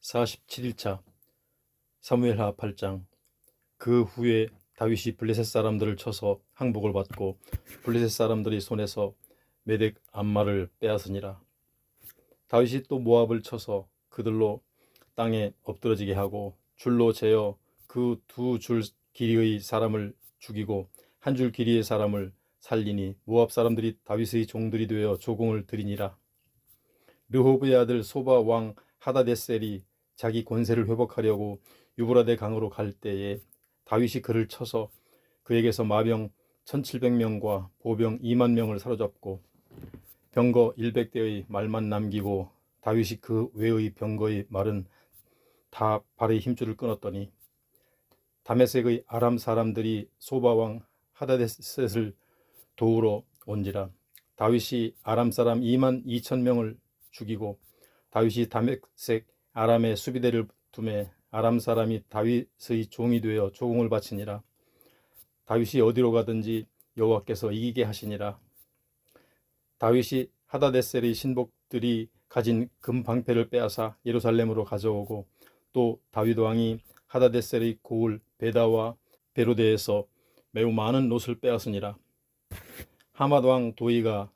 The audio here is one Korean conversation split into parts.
47일차 사무엘하 8장. 그 후에 다윗이 블레셋 사람들을 쳐서 항복을 받고 블레셋 사람들의 손에서 메덱 암마를 빼앗으니라. 다윗이 또 모압을 쳐서 그들로 땅에 엎드러지게 하고 줄로 재어 그 두 줄 길이의 사람을 죽이고 한 줄 길이의 사람을 살리니 모압 사람들이 다윗의 종들이 되어 조공을 드리니라. 르호브의 아들 소바 왕 하다데셀이 자기 권세를 회복하려고 유브라데 강으로 갈 때에 다윗이 그를 쳐서 그에게서 마병 1700명과 보병 2만 명을 사로잡고 병거 100대의 말만 남기고 다윗이 그 외의 병거의 말은 다 발의 힘줄을 끊었더니 다메섹의 아람 사람들이 소바 왕 하다데셋을 도우러 온지라. 다윗이 아람 사람 2만 2천 명을 죽이고 다윗이 다메섹 아람의 수비대를 두매 아람 사람이 다윗의 종이 되어 조공을 바치니라. 다윗이 어디로 가든지 여호와께서 이기게 하시니라. 다윗이 하다데셀의 신복들이 가진 금 방패를 빼앗아 예루살렘으로 가져오고 또 다윗 왕이 하다데셀의 고을 베다와 베로데에서 매우 많은 롯을 빼앗으니라. 하맛 왕 도이가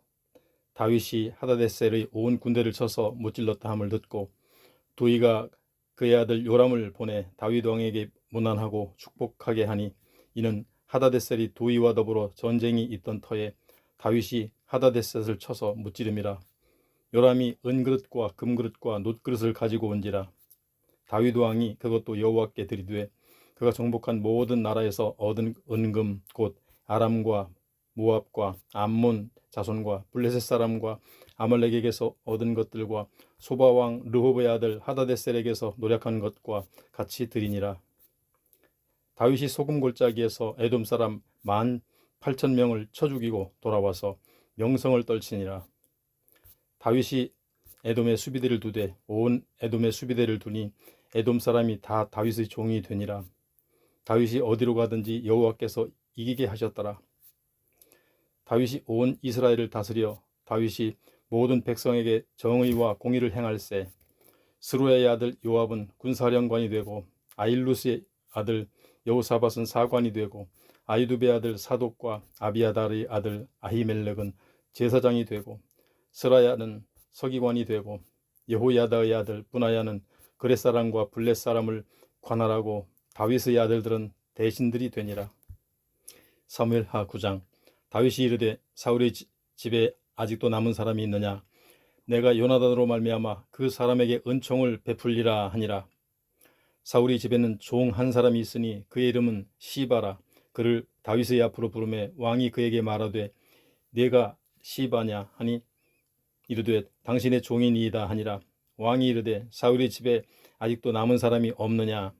다윗이 하다데셀의 온 군대를 쳐서 무찔렀다 함을 듣고 도이가 그의 아들 요람을 보내 다윗 왕에게 문안하고 축복하게 하니 이는 하다데셀이 도이와 더불어 전쟁이 있던 터에 다윗이 하다데셋을 쳐서 무찌름이라. 요람이 은그릇과 금그릇과 놋그릇을 가지고 온지라. 다윗 왕이 그것도 여호와께 드리되 그가 정복한 모든 나라에서 얻은 은금 곧 아람과 모압과 암몬 자손과 블레셋 사람과 아말렉에게서 얻은 것들과 소바왕 르호브의 아들 하다데셀에게서 노력한 것과 같이 드리니라. 다윗이 소금 골짜기에서 에돔 사람 18,000명을 쳐 죽이고 돌아와서 명성을 떨치니라. 다윗이 에돔의 수비대를 두되 온 에돔의 수비대를 두니 에돔 사람이 다 다윗의 종이 되니라. 다윗이 어디로 가든지 여호와께서 이기게 하셨더라. 다윗이 온 이스라엘을 다스려 다윗이 모든 백성에게 정의와 공의를 행할세. 스루야의 아들 요압은 군사령관이 되고 아일루스의 아들 여호사밧은 사관이 되고 아이두베의 아들 사독과 아비아달의 아들 아히멜렉은 제사장이 되고 스라야는 서기관이 되고 여호야다의 아들 브나야는 그렛 사람과 블렛 사람을 관할하고 다윗의 아들들은 대신들이 되니라. 사무엘하 9장. 다윗이 이르되 사울의 집에 아직도 남은 사람이 있느냐? 내가 요나단으로 말미암아 그 사람에게 은총을 베풀리라 하니라. 사울의 집에는 종 한 사람이 있으니 그의 이름은 시바라. 그를 다윗의 앞으로 부르매 왕이 그에게 말하되 네가 시바냐 하니 이르되 당신의 종이니이다 하니라. 왕이 이르되 사울의 집에 아직도 남은 사람이 없느냐?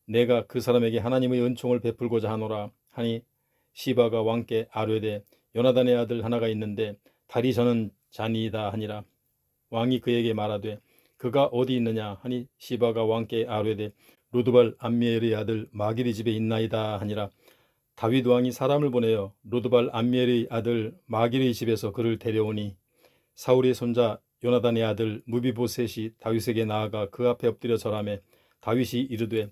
내가 그 사람에게 하나님의 은총을 베풀고자 하노라 하니 시바가 왕께 아뢰되 요나단의 아들 하나가 있는데 다리 저는 자니이다 하니라. 왕이 그에게 말하되 그가 어디 있느냐 하니 시바가 왕께 아뢰되 로드발 암미엘의 아들 마길의 집에 있나이다 하니라. 다윗 왕이 사람을 보내어 로드발 암미엘의 아들 마길의 집에서 그를 데려오니 사울의 손자 요나단의 아들 무비보셋이 다윗에게 나아가 그 앞에 엎드려 절하매 다윗이 이르되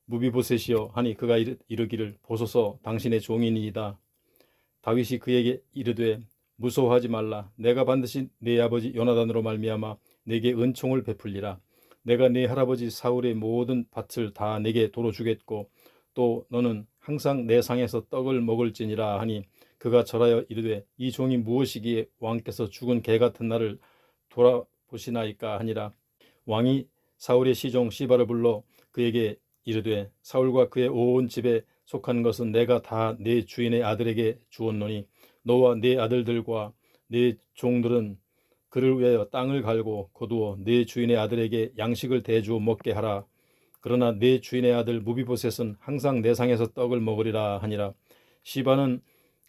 무비보셋이여 하니 그가 이르기를 보소서 당신의 종이니이다. 다윗이 그에게 이르되 무서워하지 말라. 내가 반드시 네 아버지 요나단으로 말미암아 내게 은총을 베풀리라. 내가 네 할아버지 사울의 모든 밭을 다 내게 도로 주겠고 또 너는 항상 내 상에서 떡을 먹을지니라 하니 그가 절하여 이르되 이 종이 무엇이기에 왕께서 죽은 개 같은 나를 돌아보시나이까 하니라. 왕이 사울의 시종 시바를 불러 그에게 이르되 사울과 그의 온 집에 속한 것은 내가 다 네 주인의 아들에게 주었노니 너와 네 아들들과 네 종들은 그를 위하여 땅을 갈고 거두어 네 주인의 아들에게 양식을 대주어 먹게 하라. 그러나 네 주인의 아들 무비보셋은 항상 내 상에서 떡을 먹으리라 하니라. 시바는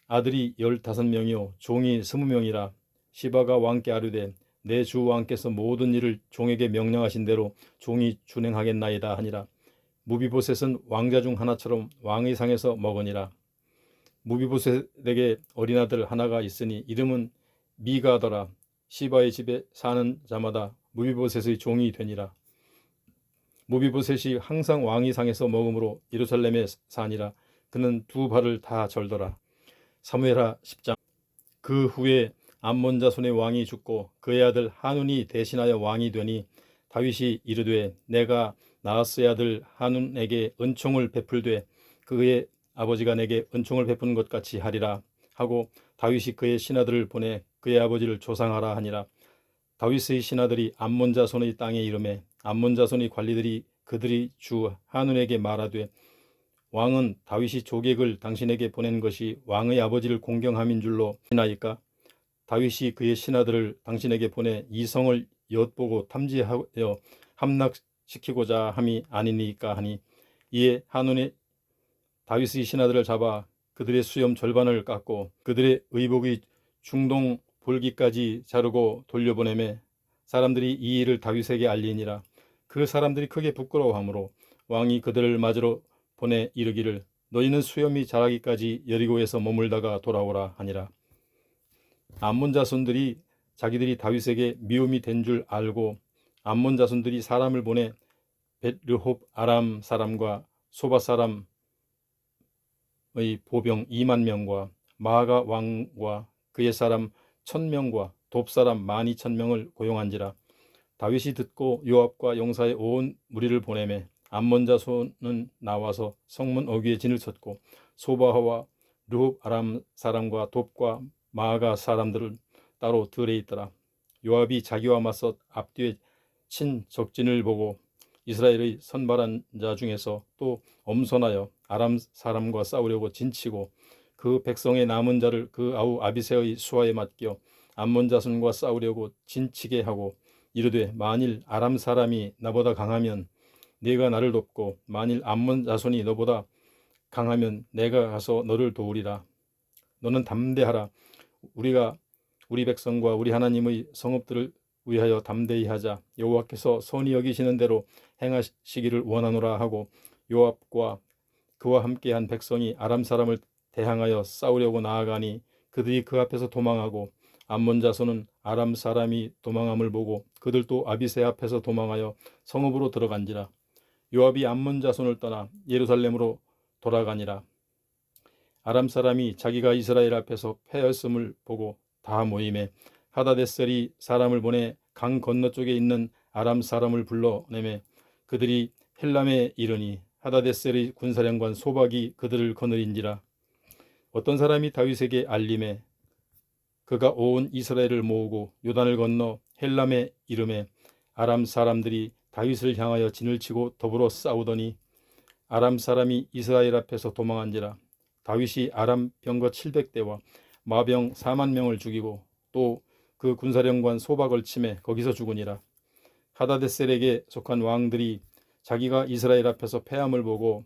아들이 15명이요 종이 20명이라. 시바가 왕께 아뢰되 내 주 왕께서 모든 일을 종에게 명령하신 대로 종이 준행하겠나이다 하니라. 무비보셋은 왕자 중 하나처럼 왕의 상에서 먹으니라. 무비보셋에게 어린아들 하나가 있으니 이름은 미가더라. 시바의 집에 사는 자마다 무비보셋의 종이 되니라. 무비보셋이 항상 왕위 상에서 먹음으로 예루살렘에 사니라. 그는 두 발을 다 절더라. 사무엘하 10장. 그 후에 암몬 자손의 왕이 죽고 그의 아들 하눈이 대신하여 왕이 되니 다윗이 이르되 내가 나하스의 아들 하눈에게 은총을 베풀되 그의 아버지가 내게 은총을 베푼 것 같이 하리라 하고 다윗이 그의 신하들을 보내 그의 아버지를 조상하라 하니라. 다윗의 신하들이 암몬 자손의 땅에 이르매 암몬 자손의 관리들이 그들이 주 하눈에게 말하되 왕은 다윗이 조객을 당신에게 보낸 것이 왕의 아버지를 공경함인 줄로 아시나이까? 다윗이 그의 신하들을 당신에게 보내 이 성을 엿보고 탐지하여 함락시키고자 함이 아니니까 하니 이에 하눈이 다윗의 신하들을 잡아 그들의 수염 절반을 깎고 그들의 의복의 중동 볼기까지 자르고 돌려보내매 사람들이 이 일을 다윗에게 알리니라. 그 사람들이 크게 부끄러워하므로 왕이 그들을 맞으러 보내 이르기를 너희는 수염이 자라기까지 여리고에서 머물다가 돌아오라 하니라. 암몬 자손들이 자기들이 다윗에게 미움이 된 줄 알고 암몬 자손들이 사람을 보내 벳르홉 아람 사람과 소바 사람의 보병 2만 명과 마아가 왕과 그의 사람 1000명과 돕 사람 12,000명을 고용한지라. 다윗이 듣고 요압과 용사의 온 무리를 보내매 암몬 자손은 나와서 성문 어귀에 진을 쳤고 소바하와 르홉 아람 사람과 돕과 마아가 사람들은 따로 들에 있더라. 요압이 자기와 맞서 앞뒤에 친 적진을 보고 이스라엘의 선발한 자 중에서 또 엄선하여 아람 사람과 싸우려고 진치고 그 백성의 남은 자를 그 아우 아비새의 수하에 맡겨 암몬 자손과 싸우려고 진치게 하고 이르되 만일 아람 사람이 나보다 강하면 네가 나를 돕고 만일 암몬 자손이 너보다 강하면 내가 가서 너를 도우리라. 너는 담대하라. 우리가 우리 백성과 우리 하나님의 성읍들을 위하여 담대히 하자. 여호와께서 선히 여기시는 대로 행하시기를 원하노라 하고 요압과 그와 함께한 백성이 아람 사람을 대항하여 싸우려고 나아가니 그들이 그 앞에서 도망하고 암몬 자손은 아람 사람이 도망함을 보고 그들도 아비새 앞에서 도망하여 성읍으로 들어간지라. 요압이 암몬 자손을 떠나 예루살렘으로 돌아가니라. 아람 사람이 자기가 이스라엘 앞에서 패하였음을 보고 다 모임에 하다데셀이 사람을 보내 강 건너쪽에 있는 아람 사람을 불러내매 그들이 헬람에 이르니 하다데셀의 군사령관 소박이 그들을 거느린지라. 어떤 사람이 다윗에게 알림에 그가 온 이스라엘을 모으고 요단을 건너 헬람에 이르매 아람 사람들이 다윗을 향하여 진을 치고 더불어 싸우더니 아람 사람이 이스라엘 앞에서 도망한지라. 다윗이 아람 병거 700대와 마병 4만 명을 죽이고 또 그 군사령관 소박을 치매 거기서 죽으니라. 하다데셀에게 속한 왕들이 자기가 이스라엘 앞에서 패함을 보고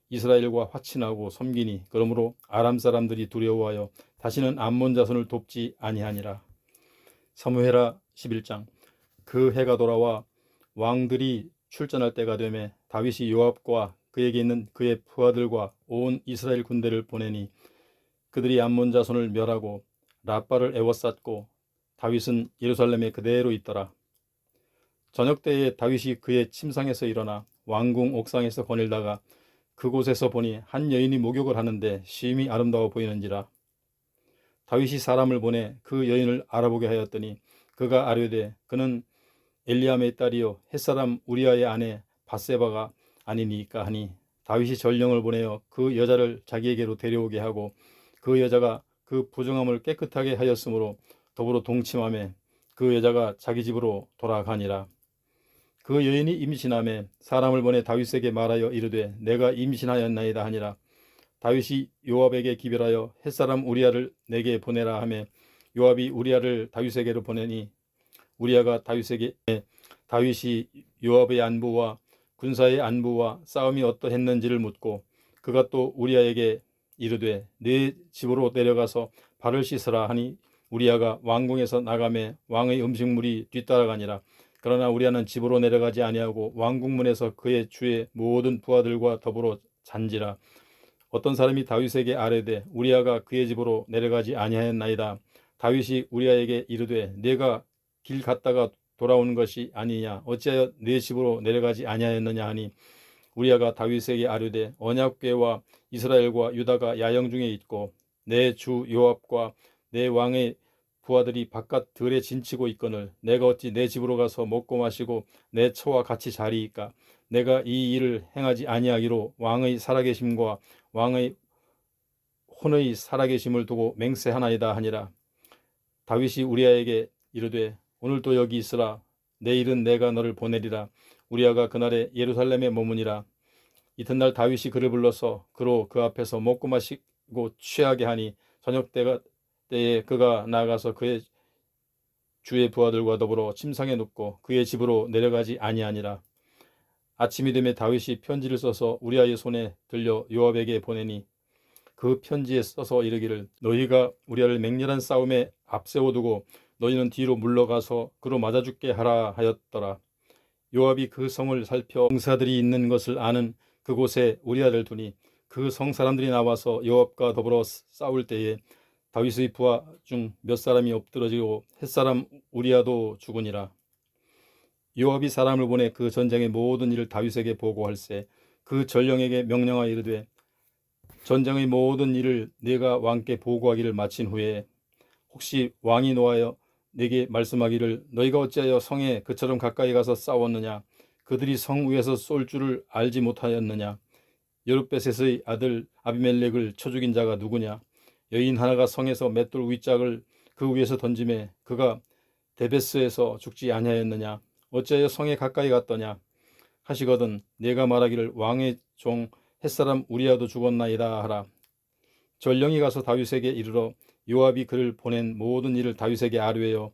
이스라엘과 화친하고 섬기니 그러므로 아람 사람들이 두려워하여 다시는 암몬 자손을 돕지 아니하니라. 사무엘하 11장. 그 해가 돌아와 왕들이 출전할 때가 되매 다윗이 요압과 그에게 있는 그의 부하들과 온 이스라엘 군대를 보내니 그들이 암몬 자손을 멸하고 라빠를 에워쌌고 다윗은 예루살렘에 그대로 있더라. 저녁 때에 다윗이 그의 침상에서 일어나 왕궁 옥상에서 거닐다가 그곳에서 보니 한 여인이 목욕을 하는데 심히 아름다워 보이는지라. 다윗이 사람을 보내 그 여인을 알아보게 하였더니 그가 아뢰되 그는 엘리암의 딸이요 햇사람 우리아의 아내 밧세바가 아니니까 하니 다윗이 전령을 보내어 그 여자를 자기에게로 데려오게 하고 그 여자가 그 부정함을 깨끗하게 하였으므로 더불어 동침하며 그 여자가 자기 집으로 돌아가니라. 그 여인이 임신하매 사람을 보내 다윗에게 말하여 이르되 내가 임신하였나이다 하니라. 다윗이 요압에게 기별하여 햇사람 우리아를 내게 보내라 하며 요압이 우리아를 다윗에게로 보내니 우리아가 다윗이 요압의 안부와 군사의 안부와 싸움이 어떠했는지를 묻고 그가 또 우리아에게 이르되 네 집으로 내려가서 발을 씻으라 하니 우리아가 왕궁에서 나가매 왕의 음식물이 뒤따라가니라. 그러나 우리아는 집으로 내려가지 아니하고 왕궁문에서 그의 주의 모든 부하들과 더불어 잔지라. 어떤 사람이 다윗에게 아뢰되 우리아가 그의 집으로 내려가지 아니하였나이다. 다윗이 우리아에게 이르되 내가 길 갔다가 돌아온 것이 아니냐. 어찌하여 내 집으로 내려가지 아니하였느냐 하니 우리아가 다윗에게 아뢰되 언약궤와 이스라엘과 유다가 야영 중에 있고 내 주 요압과 내 왕의 부하들이 바깥 들에 진치고 있거늘 내가 어찌 내 집으로 가서 먹고 마시고 내 처와 같이 자리이까. 내가 이 일을 행하지 아니하기로 왕의 살아계심과 왕의 혼의 살아계심을 두고 맹세하나이다 하니라. 다윗이 우리아에게 이르되 오늘도 여기 있으라. 내일은 내가 너를 보내리라. 우리아가 그날에 예루살렘에 머무니라. 이튿날 다윗이 그를 불러서 그로 그 앞에서 먹고 마시고 취하게 하니 저녁 때에 그가 나아가서 그의 주의 부하들과 더불어 침상에 눕고 그의 집으로 내려가지 아니하니라. 아침이 되매 다윗이 편지를 써서 우리아의 손에 들려 요압에게 보내니 그 편지에 써서 이르기를 너희가 우리아를 맹렬한 싸움에 앞세워두고 너희는 뒤로 물러가서 그로 맞아 죽게 하라 하였더라. 요압이 그 성을 살펴 병사들이 있는 것을 아는 그곳에 우리아를 두니 그 성 사람들이 나와서 요압과 더불어 싸울 때에 다윗의 부하 중 몇 사람이 엎드러지고 햇사람 우리아도 죽으니라. 요압이 사람을 보내 그 전쟁의 모든 일을 다윗에게 보고할세 그 전령에게 명령하여 이르되 전쟁의 모든 일을 네가 왕께 보고하기를 마친 후에 혹시 왕이 노하여 네게 말씀하기를 너희가 어찌하여 성에 그처럼 가까이 가서 싸웠느냐. 그들이 성 위에서 쏠 줄을 알지 못하였느냐. 여룻베셋의 아들 아비멜렉을 쳐 죽인 자가 누구냐. 여인 하나가 성에서 맷돌 윗짝을 그 위에서 던짐에 그가 데베스에서 죽지 아니하였느냐. 어찌하여 성에 가까이 갔더냐 하시거든 내가 말하기를 왕의 종 햇사람 우리아도 죽었나이다 하라. 전령이 가서 다윗에게 이르러 요압이 그를 보낸 모든 일을 다윗에게 아뢰어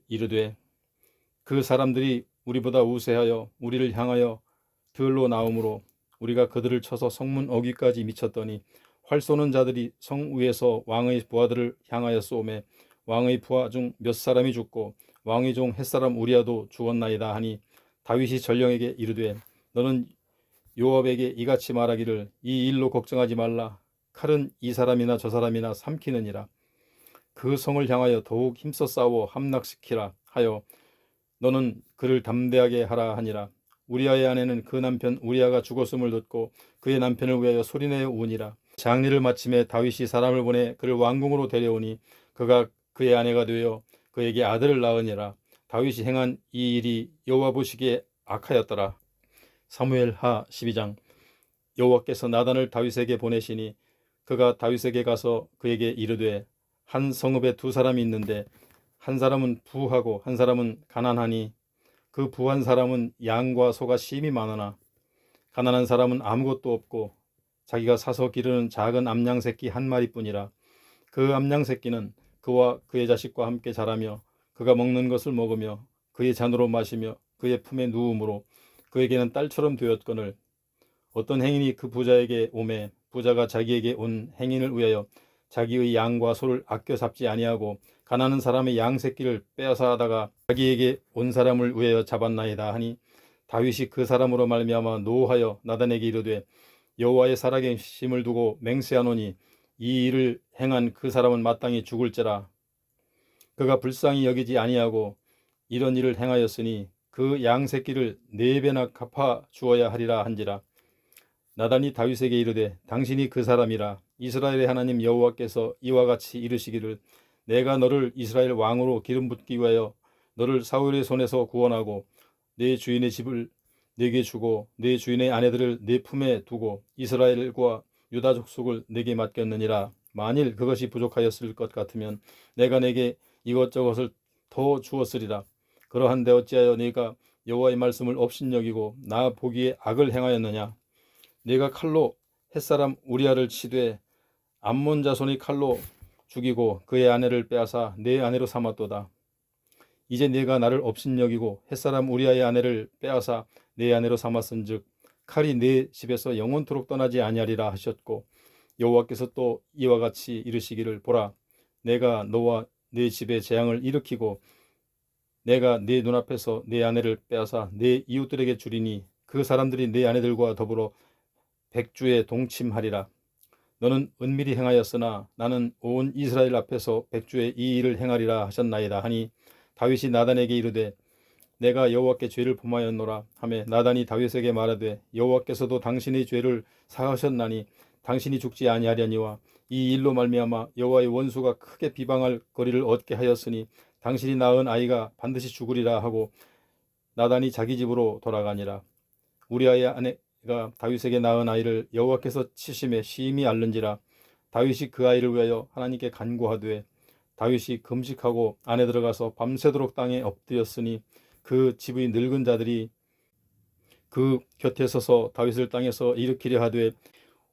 이르되 그 사람들이 우리보다 우세하여 우리를 향하여 들로 나오므로 우리가 그들을 쳐서 성문 어귀까지 미쳤더니 활 쏘는 자들이 성 위에서 왕의 부하들을 향하여 쏘매 왕의 부하 중 몇 사람이 죽고 왕의 종 햇사람 우리아도 죽었나이다 하니 다윗이 전령에게 이르되 너는 요압에게 이같이 말하기를 이 일로 걱정하지 말라. 칼은 이 사람이나 저 사람이나 삼키느니라. 그 성을 향하여 더욱 힘써 싸워 함락시키라 하여 너는 그를 담대하게 하라 하니라. 우리아의 아내는 그 남편 우리아가 죽었음을 듣고 그의 남편을 위하여 소리내어 우니라. 장례를 마침에 다윗이 사람을 보내 그를 왕궁으로 데려오니 그가 그의 아내가 되어 그에게 아들을 낳으니라. 다윗이 행한 이 일이 여호와 보시기에 악하였더라. 사무엘하 12장. 여호와께서 나단을 다윗에게 보내시니 그가 다윗에게 가서 그에게 이르되 한 성읍에 두 사람이 있는데 한 사람은 부하고 한 사람은 가난하니 그 부한 사람은 양과 소가 심히 많으나 가난한 사람은 아무것도 없고 자기가 사서 기르는 작은 암양 새끼 한 마리뿐이라. 그 암양 새끼는 그와 그의 자식과 함께 자라며 그가 먹는 것을 먹으며 그의 잔으로 마시며 그의 품에 누움으로 그에게는 딸처럼 되었거늘 어떤 행인이 그 부자에게 오매 부자가 자기에게 온 행인을 위하여 자기의 양과 소를 아껴 잡지 아니하고 가난한 사람의 양 새끼를 빼앗아 하다가 자기에게 온 사람을 위하여 잡았나이다 하니 다윗이 그 사람으로 말미암아 노하여 나단에게 이르되 여호와의 살아계심을 두고 맹세하노니 이 일을 행한 그 사람은 마땅히 죽을지라. 그가 불쌍히 여기지 아니하고 이런 일을 행하였으니 그 양 새끼를 4배나 갚아 주어야 하리라 한지라. 나단이 다윗에게 이르되 당신이 그 사람이라. 이스라엘의 하나님 여호와께서 이와 같이 이르시기를 내가 너를 이스라엘 왕으로 기름 붓기 위하여 너를 사울의 손에서 구원하고 내 주인의 집을 내게 주고 내 주인의 아내들을 내 품에 두고 이스라엘과 유다 족속을 내게 맡겼느니라. 만일 그것이 부족하였을 것 같으면 내가 내게 이것저것을 더 주었으리라. 그러한데 어찌하여 네가 여호와의 말씀을 업신여기고 나 보기에 악을 행하였느냐. 네가 칼로 햇사람 우리아를 치되 암몬 자손의 칼로 죽이고 그의 아내를 빼앗아 내 아내로 삼았도다. 이제 네가 나를 업신여기고 햇사람 우리아의 아내를 빼앗아 내 아내로 삼았은즉 칼이 네 집에서 영원토록 떠나지 아니하리라 하셨고 여호와께서 또 이와 같이 이르시기를 보라 내가 너와 네 집에 재앙을 일으키고 내가 네 눈앞에서 내 아내를 빼앗아 내 이웃들에게 주리니 그 사람들이 내 아내들과 더불어 백주에 동침하리라. 너는 은밀히 행하였으나 나는 온 이스라엘 앞에서 백주에 이 일을 행하리라 하셨나이다 하니 다윗이 나단에게 이르되 내가 여호와께 죄를 범하였노라 하매 나단이 다윗에게 말하되 여호와께서도 당신의 죄를 사하셨나니 당신이 죽지 아니하려니와 이 일로 말미암아 여호와의 원수가 크게 비방할 거리를 얻게 하였으니 당신이 낳은 아이가 반드시 죽으리라 하고 나단이 자기 집으로 돌아가니라. 우리아의 아내가 다윗에게 낳은 아이를 여호와께서 치심에 심히 앓는지라. 다윗이 그 아이를 위하여 하나님께 간구하되 다윗이 금식하고 안에 들어가서 밤새도록 땅에 엎드렸으니 그 집의 늙은 자들이 그 곁에 서서 다윗을 땅에서 일으키려 하되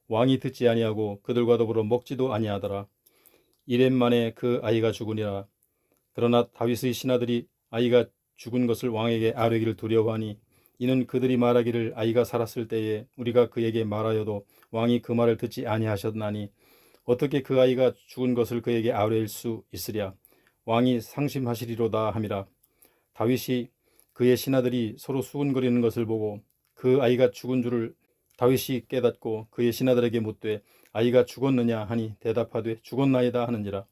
왕이 듣지 아니하고 그들과 더불어 먹지도 아니하더라. 이렙 만에 그 아이가 죽으니라. 그러나 다윗의 신하들이 아이가 죽은 것을 왕에게 아뢰기를 두려워하니 이는 그들이 말하기를 아이가 살았을 때에 우리가 그에게 말하여도 왕이 그 말을 듣지 아니하셨나니 어떻게 그 아이가 죽은 것을 그에게 아뢰일 수 있으랴. 왕이 상심하시리로다 함이라. 다윗이 그의 신하들이 서로 수군거리는 것을 보고 그 아이가 죽은 줄을 다윗이 깨닫고 그의 신하들에게 묻되 아이가 죽었느냐 하니 대답하되 죽었나이다 하는지라.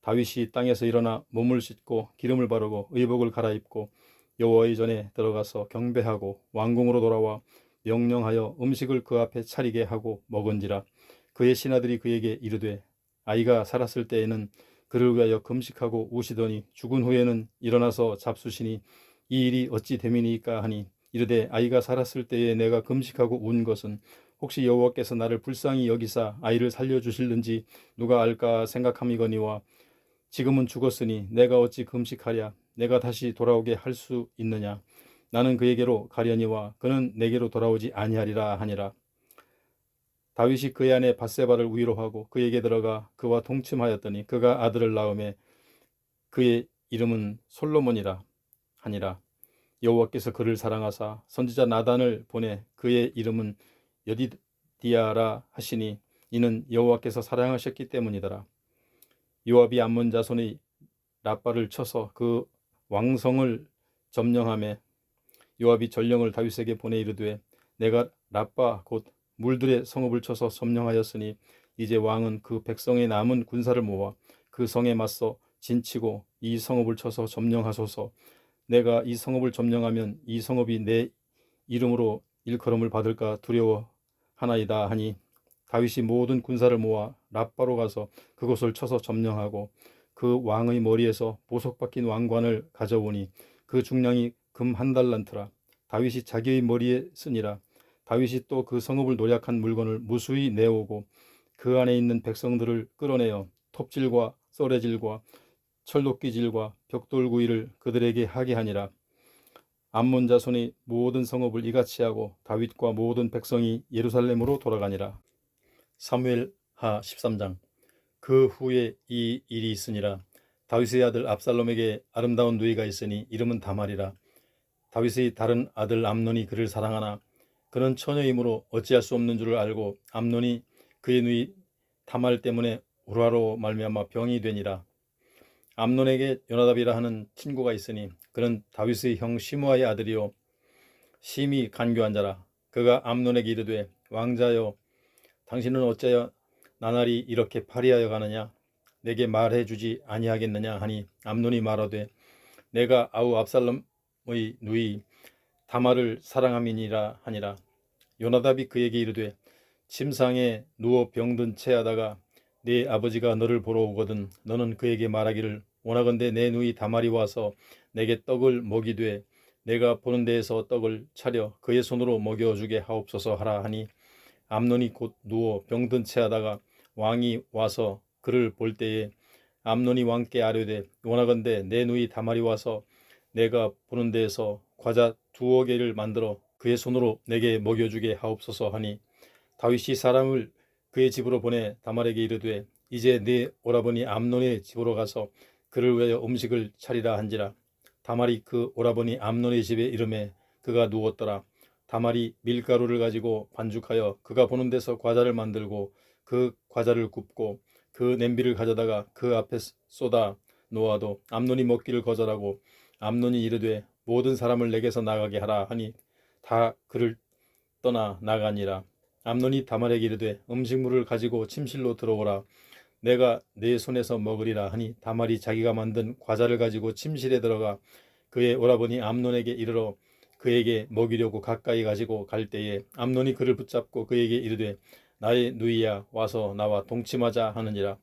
다윗이 땅에서 일어나 몸을 씻고 기름을 바르고 의복을 갈아입고 여호와의 전에 들어가서 경배하고 왕궁으로 돌아와 명령하여 음식을 그 앞에 차리게 하고 먹은지라. 그의 신하들이 그에게 이르되 아이가 살았을 때에는 그를 위하여 금식하고 우시더니 죽은 후에는 일어나서 잡수시니 이 일이 어찌 됨이니까 하니 이르되 아이가 살았을 때에 내가 금식하고 운 것은 혹시 여호와께서 나를 불쌍히 여기사 아이를 살려주실는지 누가 알까 생각함이거니와 지금은 죽었으니 내가 어찌 금식하랴. 내가 다시 돌아오게 할 수 있느냐. 나는 그에게로 가려니와 그는 내게로 돌아오지 아니하리라 하니라. 다윗이 그의 아내 밧세바를 위로하고 그에게 들어가 그와 동침하였더니 그가 아들을 낳음에 그의 이름은 솔로몬이라 하니라. 여호와께서 그를 사랑하사 선지자 나단을 보내 그의 이름은 여디디아라 하시니 이는 여호와께서 사랑하셨기 때문이더라. 요압이 암몬 자손의 라빠를 쳐서 그 왕성을 점령하며 요압이 전령을 다윗에게 보내 이르되 내가 라빠 곧 물들의 성읍을 쳐서 점령하였으니 이제 왕은 그 백성의 남은 군사를 모아 그 성에 맞서 진치고 이 성읍을 쳐서 점령하소서. 내가 이 성읍을 점령하면 이 성읍이 내 이름으로 일컬음을 받을까 두려워하나이다 하니 다윗이 모든 군사를 모아 라빠로 가서 그곳을 쳐서 점령하고 그 왕의 머리에서 보석 박힌 왕관을 가져오니 그 중량이 금 1달란트라. 다윗이 자기의 머리에 쓰니라. 다윗이 또 그 성읍을 노략한 물건을 무수히 내오고 그 안에 있는 백성들을 끌어내어 톱질과 썰레질과 철도끼질과 벽돌구이를 그들에게 하게 하니라. 암몬 자손의 모든 성읍을 이같이 하고 다윗과 모든 백성이 예루살렘으로 돌아가니라. 사무엘하 13장. 그 후에 이 일이 있으니라. 다윗의 아들 압살롬에게 아름다운 누이가 있으니 이름은 다말이라. 다윗의 다른 아들 암논이 그를 사랑하나 그는 처녀이므로 어찌할 수 없는 줄을 알고 암논이 그의 누이 다말 때문에 우라로 말미암아 병이 되니라. 암논에게 요나답이라 하는 친구가 있으니 그는 다윗의 형 시므아의 아들이요 심히 간교한 자라. 그가 암논에게 이르되 왕자여 당신은 어찌하여 나날이 이렇게 파리하여 가느냐. 내게 말해주지 아니하겠느냐 하니 암논이 말하되 내가 아우 압살롬의 누이 다말을 사랑함이니라 하니라. 요나답이 그에게 이르되 침상에 누워 병든 채 하다가 네 아버지가 너를 보러 오거든 너는 그에게 말하기를 원하건대 내 누이 다말이 와서 내게 떡을 먹이되 내가 보는 데에서 떡을 차려 그의 손으로 먹여주게 하옵소서 하라 하니 암논이 곧 누워 병든 채 하다가 왕이 와서 그를 볼 때에 암논이 왕께 아뢰되 원하건대 내 누이 다말이 와서 내가 보는 데에서 과자 2개를 만들어 그의 손으로 내게 먹여주게 하옵소서 하니 다윗이 사람을 그의 집으로 보내 다말에게 이르되 이제 네 오라버니 암논의 집으로 가서 그를 위하여 음식을 차리라 한지라. 다말이 그 오라버니 암논의 집에 이르매 그가 누웠더라. 다말이 밀가루를 가지고 반죽하여 그가 보는 데서 과자를 만들고 그 과자를 굽고 그 냄비를 가져다가 그 앞에 쏟아 놓아도 암논이 먹기를 거절하고 암논이 이르되 모든 사람을 내게서 나가게 하라 하니 다 그를 떠나 나가니라. 암논이 다말에게 이르되 음식물을 가지고 침실로 들어오라. 내가 내 손에서 먹으리라 하니 다말이 자기가 만든 과자를 가지고 침실에 들어가 그의 오라버니 암논에게 이르러 그에게 먹이려고 가까이 가지고 갈 때에 암논이 그를 붙잡고 그에게 이르되 나의 누이야 와서 나와 동침하자 하느니라.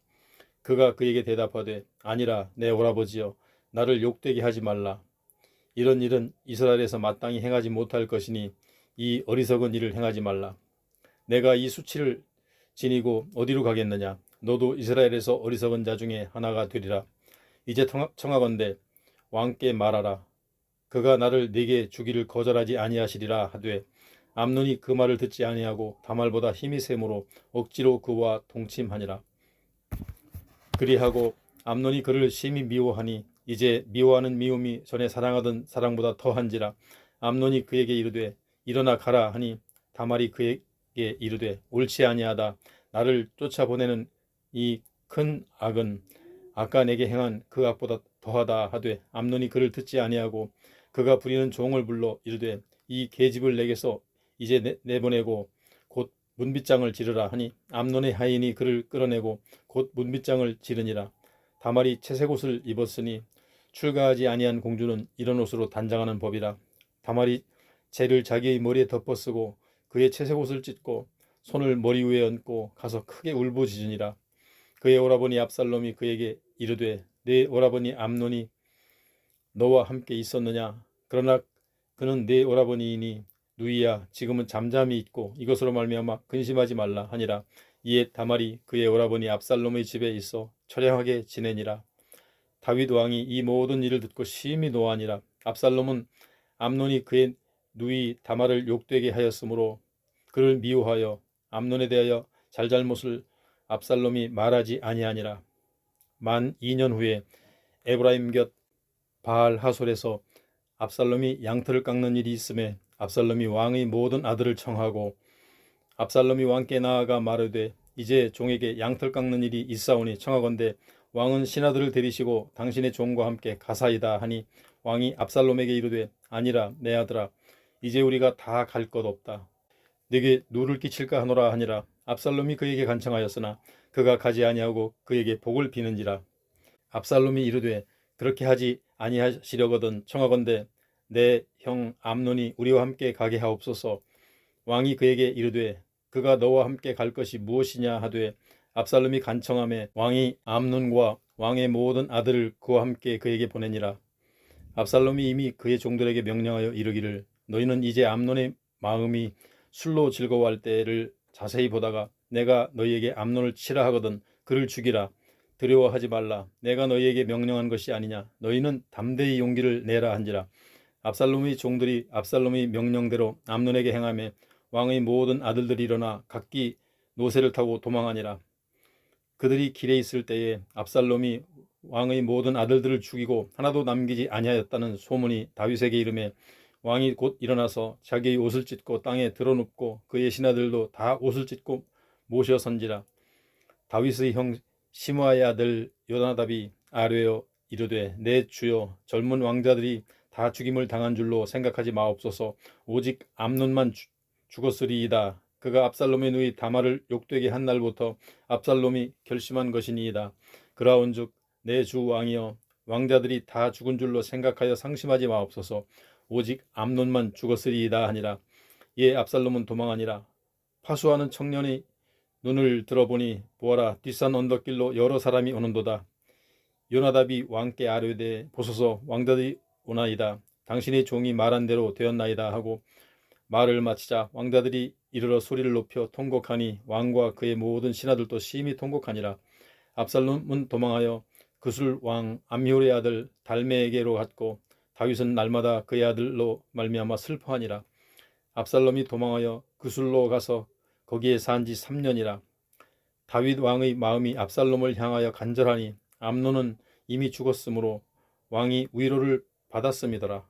그가 그에게 대답하되 아니라 내 오라버지여 나를 욕되게 하지 말라. 이런 일은 이스라엘에서 마땅히 행하지 못할 것이니 이 어리석은 일을 행하지 말라. 내가 이 수치를 지니고 어디로 가겠느냐. 너도 이스라엘에서 어리석은 자 중에 하나가 되리라. 이제 청하건대 왕께 말하라. 그가 나를 네게 주기를 거절하지 아니하시리라 하되 암논이 그 말을 듣지 아니하고 다말보다 힘이 세므로 억지로 그와 동침하니라. 그리하고 암논이 그를 심히 미워하니 이제 미워하는 미움이 전에 사랑하던 사랑보다 더한지라. 암논이 그에게 이르되 일어나 가라 하니 다말이 그에게 이르되 옳지 아니하다. 나를 쫓아보내는 이 큰 악은 아까 내게 행한 그 악보다 더하다 하되 암논이 그를 듣지 아니하고 그가 부리는 종을 불러 이르되 이 계집을 내게서 이제 내보내고 곧 문빗장을 지르라 하니 암논의 하인이 그를 끌어내고 곧 문빗장을 지르니라. 다말이 채색 옷을 입었으니 출가하지 아니한 공주는 이런 옷으로 단장하는 법이라. 다말이 재를 자기의 머리에 덮어쓰고 그의 채색 옷을 찢고 손을 머리 위에 얹고 가서 크게 울부짖으니라. 그의 오라버니 압살롬이 그에게 이르되 내 오라버니 암논이 너와 함께 있었느냐. 그러나 그는 내 오라버니이니 누이야 지금은 잠잠히 있고 이것으로 말미암아 근심하지 말라 하니라. 이에 다말이 그의 오라버니 압살롬의 집에 있어 처량하게 지내니라. 다윗 왕이 이 모든 일을 듣고 심히 노하니라. 압살롬은 암논이 그의 누이 다말을 욕되게 하였으므로 그를 미워하여 암논에 대하여 잘잘못을 압살롬이 말하지 아니하니라. 만 2년 후에 에브라임 곁 바알 하솔에서 압살롬이 양털을 깎는 일이 있음에 압살롬이 왕의 모든 아들을 청하고 압살롬이 왕께 나아가 말하되 이제 종에게 양털 깎는 일이 있사오니 청하건대 왕은 신하들을 데리시고 당신의 종과 함께 가사이다 하니 왕이 압살롬에게 이르되 아니라 내 아들아 이제 우리가 다 갈 것 없다. 네게 누를 끼칠까 하노라 하니라. 압살롬이 그에게 간청하였으나 그가 가지 아니하고 그에게 복을 비는지라. 압살롬이 이르되 그렇게 하지 아니하시려거든 청하건대 내 형 암논이 우리와 함께 가게 하옵소서. 왕이 그에게 이르되 그가 너와 함께 갈 것이 무엇이냐 하되 압살롬이 간청하매 왕이 암논과 왕의 모든 아들을 그와 함께 그에게 보내니라. 압살롬이 이미 그의 종들에게 명령하여 이르기를 너희는 이제 암논의 마음이 술로 즐거워할 때를 자세히 보다가 내가 너희에게 암논을 치라 하거든 그를 죽이라. 두려워하지 말라. 내가 너희에게 명령한 것이 아니냐. 너희는 담대히 용기를 내라 한지라. 압살롬의 종들이 압살롬의 명령대로 암논에게 행하며 왕의 모든 아들들이 일어나 각기 노새를 타고 도망하니라. 그들이 길에 있을 때에 압살롬이 왕의 모든 아들들을 죽이고 하나도 남기지 아니하였다는 소문이 다윗에게 이르매 왕이 곧 일어나서 자기의 옷을 찢고 땅에 드러눕고 그의 신하들도 다 옷을 찢고 모셔 선지라. 다윗의 형 시므아의 아들 요나답이 아뢰어 이르되 내 주여 젊은 왕자들이 다 죽임을 당한 줄로 생각하지 마옵소서. 오직 암논만 죽었으리이다. 그가 압살롬의 누이 다말을 욕되게 한 날부터 압살롬이 결심한 것이니이다. 그라온즉 내 주 왕이여 왕자들이 다 죽은 줄로 생각하여 상심하지 마옵소서. 오직 암논만 죽었으리이다 하니라. 이에 압살롬은 도망하니라. 파수하는 청년이 눈을 들어보니 보아라 뒷산 언덕길로 여러 사람이 오는도다. 요나답이 왕께 아뢰되 보소서 왕자들이 오나이다. 당신의 종이 말한 대로 되었나이다 하고 말을 마치자 왕자들이 이르러 소리를 높여 통곡하니 왕과 그의 모든 신하들도 심히 통곡하니라. 압살롬은 도망하여 그술 왕 암히올의 아들 달메에게로 갔고 다윗은 날마다 그의 아들로 말미암아 슬퍼하니라. 압살롬이 도망하여 그술로 가서 거기에 산지 3년이라. 다윗 왕의 마음이 압살롬을 향하여 간절하니 암논은 이미 죽었으므로 왕이 위로를 받았음이더라.